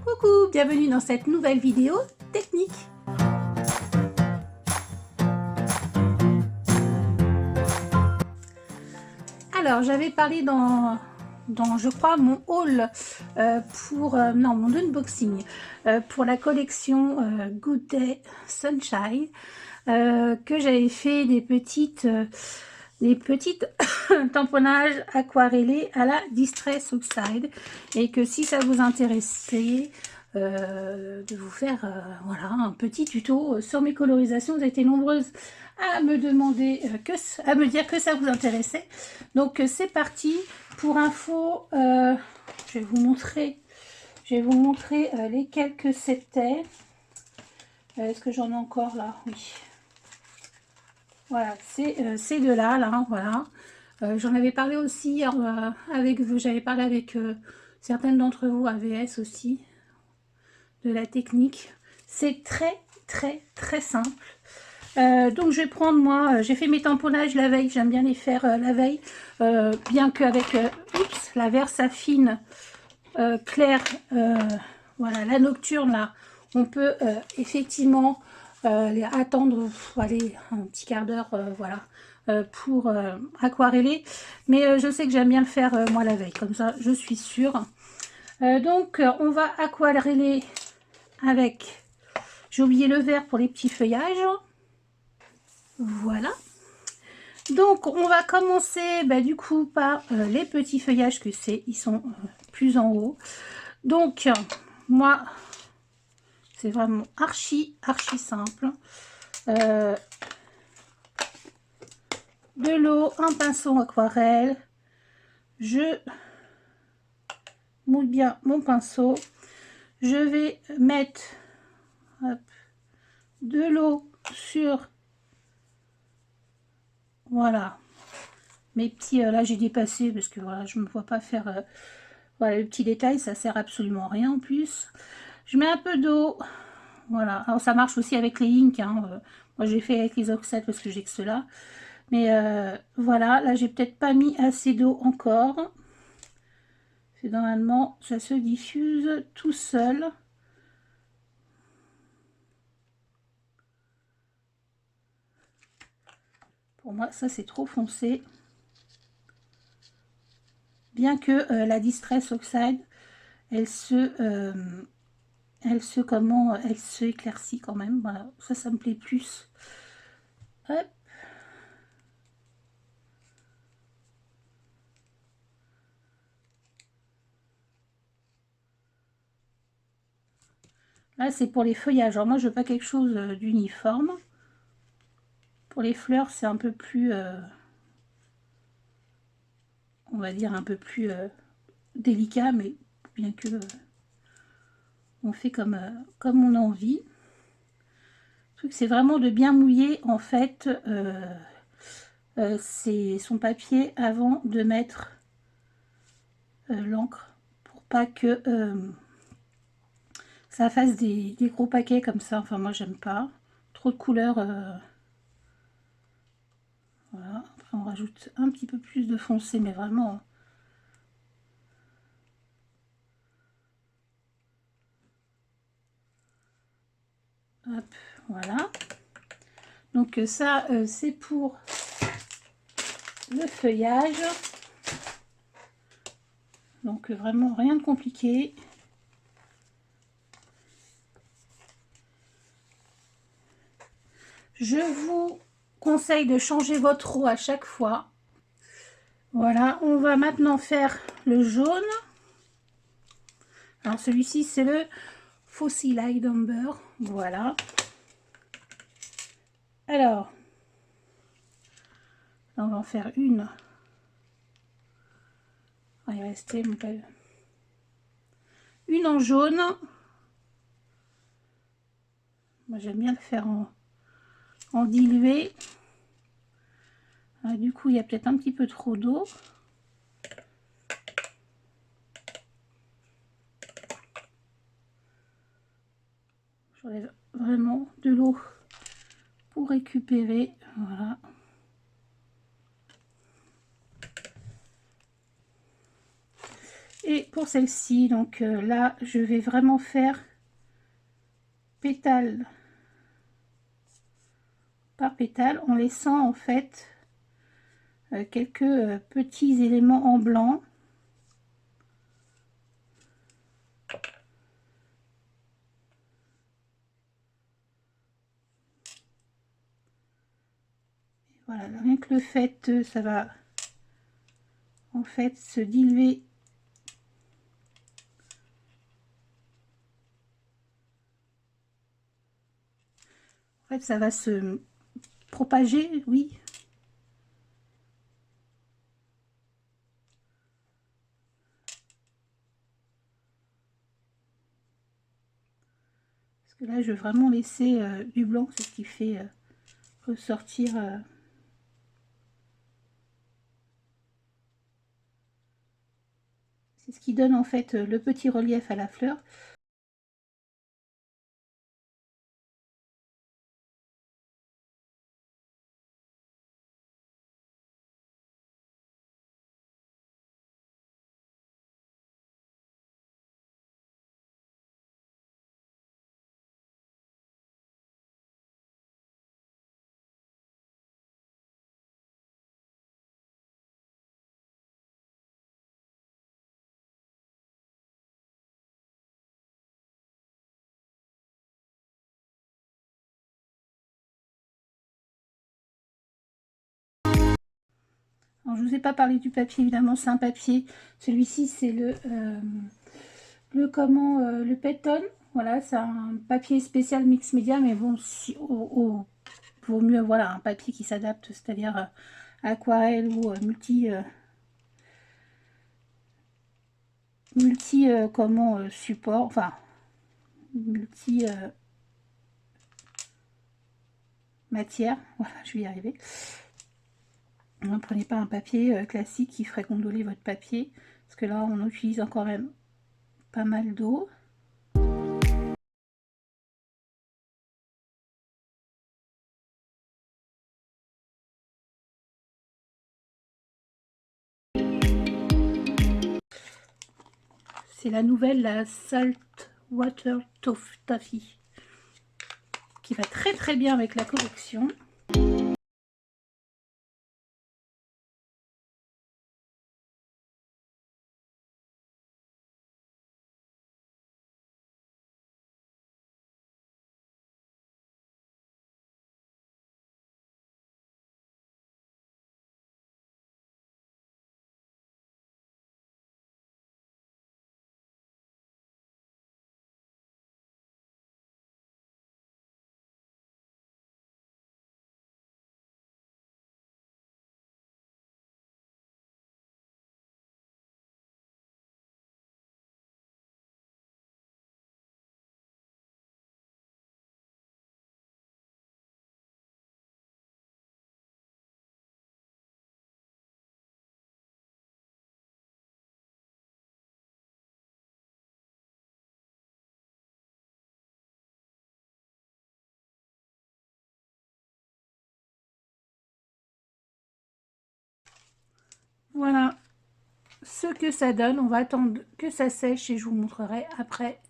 Coucou, bienvenue dans cette nouvelle vidéo technique. Alors, j'avais parlé dans je crois mon haul non, mon unboxing pour la collection Good Day Sunshine, que j'avais fait des petites tamponnages aquarellés à la Distress Oxide, et que si ça vous intéressait de vous faire voilà, un petit tuto sur mes colorisations. Vous avez été nombreuses à me demander à me dire que ça vous intéressait, donc c'est parti. Pour info, je vais vous montrer lesquels que c'était. Est-ce que j'en ai encore là? Oui, voilà, c'est ces deux-là, hein, voilà. J'en avais parlé aussi avec vous, j'avais parlé avec certaines d'entre vous, AVS aussi, de la technique. C'est très simple. Donc je vais prendre, moi, j'ai fait mes tamponnages la veille, j'aime bien les faire la veille, bien qu'avec la Versafine claire, voilà, la nocturne là, on peut effectivement attendre allez, un petit quart d'heure, voilà, pour aquareller, mais je sais que j'aime bien le faire moi la veille, comme ça je suis sûre. Donc on va aquareller avec, j'ai oublié le vert pour les petits feuillages, voilà. Donc on va commencer du coup par les petits feuillages, que c'est, ils sont plus en haut. Donc moi c'est vraiment archi simple. De l'eau, un pinceau aquarelle, je moule bien mon pinceau, je vais mettre hop, de l'eau sur, voilà, mes petits, là j'ai dépassé parce que voilà, je me vois pas faire voilà, le petit détail, ça sert absolument à rien en plus. Je mets un peu d'eau, voilà. Alors ça marche aussi avec les inks, hein. Moi j'ai fait avec les oxydes parce que j'ai que cela, mais voilà, là j'ai peut-être pas mis assez d'eau encore. C'est normalement, ça se diffuse tout seul. Pour moi ça c'est trop foncé, bien que la Distress Oxide elle se éclaircit quand même. Voilà, ça me plaît plus. Hop. Là c'est pour les feuillages. Alors moi je veux pas quelque chose d'uniforme. Pour les fleurs c'est un peu plus on va dire un peu plus délicat, mais bien que on fait comme on a envie. Le truc c'est vraiment de bien mouiller en fait c'est son papier avant de mettre l'encre, pour pas que ça fasse des gros paquets comme ça. Enfin moi j'aime pas trop de couleurs. Voilà, après on rajoute un petit peu plus de foncé, mais vraiment hop, voilà. Donc ça c'est pour le feuillage. Donc vraiment rien de compliqué. Je vous conseille de changer votre eau à chaque fois. Voilà, on va maintenant faire le jaune. Alors celui-ci c'est le Fossil Light Amber. Voilà. Alors, on va en faire une. Il va rester une en jaune. Moi j'aime bien le faire en dilué. Du coup il y a peut-être un petit peu trop d'eau. J'enlève vraiment de l'eau pour récupérer. Voilà. pour celle-ci. Donc là, je vais vraiment faire pétale par pétale en laissant en fait quelques petits éléments en blanc. Voilà, rien que le fait, ça va en fait se diluer. En fait, ça va se propager, oui. Parce que là, je veux vraiment laisser du blanc, c'est ce qui fait ressortir. C'est ce qui donne en fait le petit relief à la fleur. Alors, je vous ai pas parlé du papier, évidemment, c'est un papier. Celui-ci, c'est le Penton. Voilà, c'est un papier spécial mix média, mais bon, si, vaut mieux, voilà, un papier qui s'adapte, c'est-à-dire aquarelle ou support, enfin, multi matière. Voilà, je vais y arriver. Ne prenez pas un papier classique qui ferait gondoler votre papier, parce que là, on utilise quand même pas mal d'eau. C'est la nouvelle, la Salt Water Taffy, qui va très très bien avec la collection. Voilà ce que ça donne. On va attendre que ça sèche et je vous montrerai après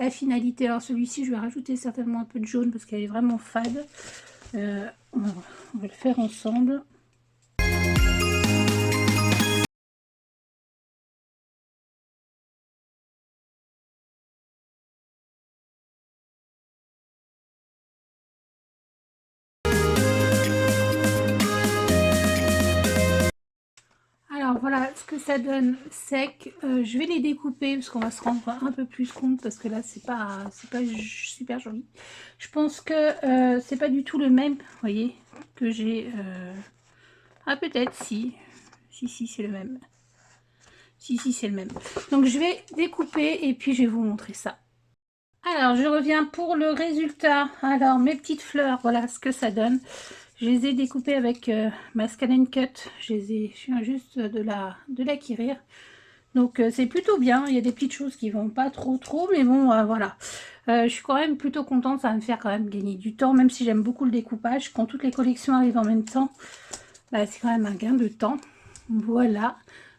la finalité. Alors celui-ci, je vais rajouter certainement un peu de jaune parce qu'elle est vraiment fade. On va le faire ensemble. Alors voilà ce que ça donne sec. Je vais les découper parce qu'on va se rendre un peu plus compte parce que là c'est pas super joli. Je pense que c'est pas du tout le même, vous voyez, que j'ai. Ah peut-être si c'est le même. Si c'est le même. Donc je vais découper et puis je vais vous montrer ça. Alors je reviens pour le résultat. Alors mes petites fleurs, voilà ce que ça donne. Je les ai découpées avec ma Scan & Cut. Je viens juste de l'acquérir. Donc c'est plutôt bien. Il y a des petites choses qui vont pas trop, mais bon, voilà. Je suis quand même plutôt contente. Ça va me faire quand même gagner du temps, même si j'aime beaucoup le découpage. Quand toutes les collections arrivent en même temps, bah, c'est quand même un gain de temps. Voilà.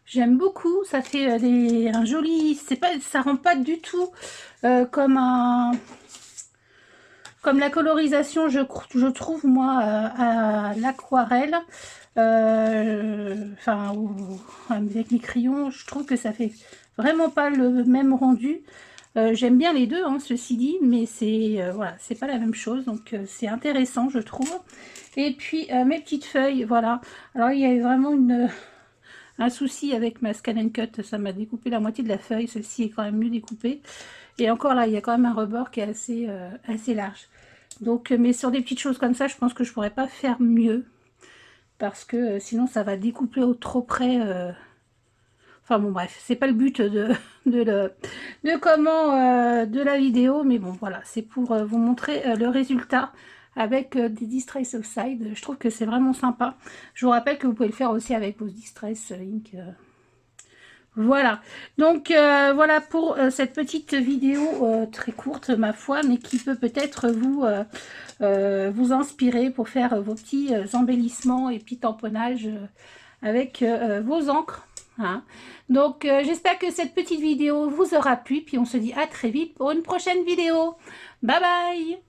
J'aime beaucoup, ça fait un joli, c'est pas, ça rend pas du tout comme la colorisation, je trouve moi à l'aquarelle, enfin avec mes crayons, je trouve que ça fait vraiment pas le même rendu. J'aime bien les deux, hein, ceci dit, mais c'est voilà, c'est pas la même chose, donc c'est intéressant, je trouve. Et puis mes petites feuilles, voilà. Alors il y avait vraiment un souci avec ma Scan & Cut, ça m'a découpé la moitié de la feuille, celle-ci est quand même mieux découpée. Et encore là, il y a quand même un rebord qui est assez large. Donc, mais sur des petites choses comme ça, je pense que je pourrais pas faire mieux. Parce que sinon, ça va découper au trop près. Enfin bon, bref, c'est pas le but de la vidéo. Mais bon, voilà, c'est pour vous montrer le résultat avec des Distress of Side. Je trouve que c'est vraiment sympa. Je vous rappelle que vous pouvez le faire aussi avec vos Distress Ink. Voilà, donc voilà pour cette petite vidéo très courte ma foi, mais qui peut peut-être vous inspirer pour faire vos petits embellissements et petits tamponnages avec vos encres. Hein. Donc j'espère que cette petite vidéo vous aura plu, puis on se dit à très vite pour une prochaine vidéo. Bye bye!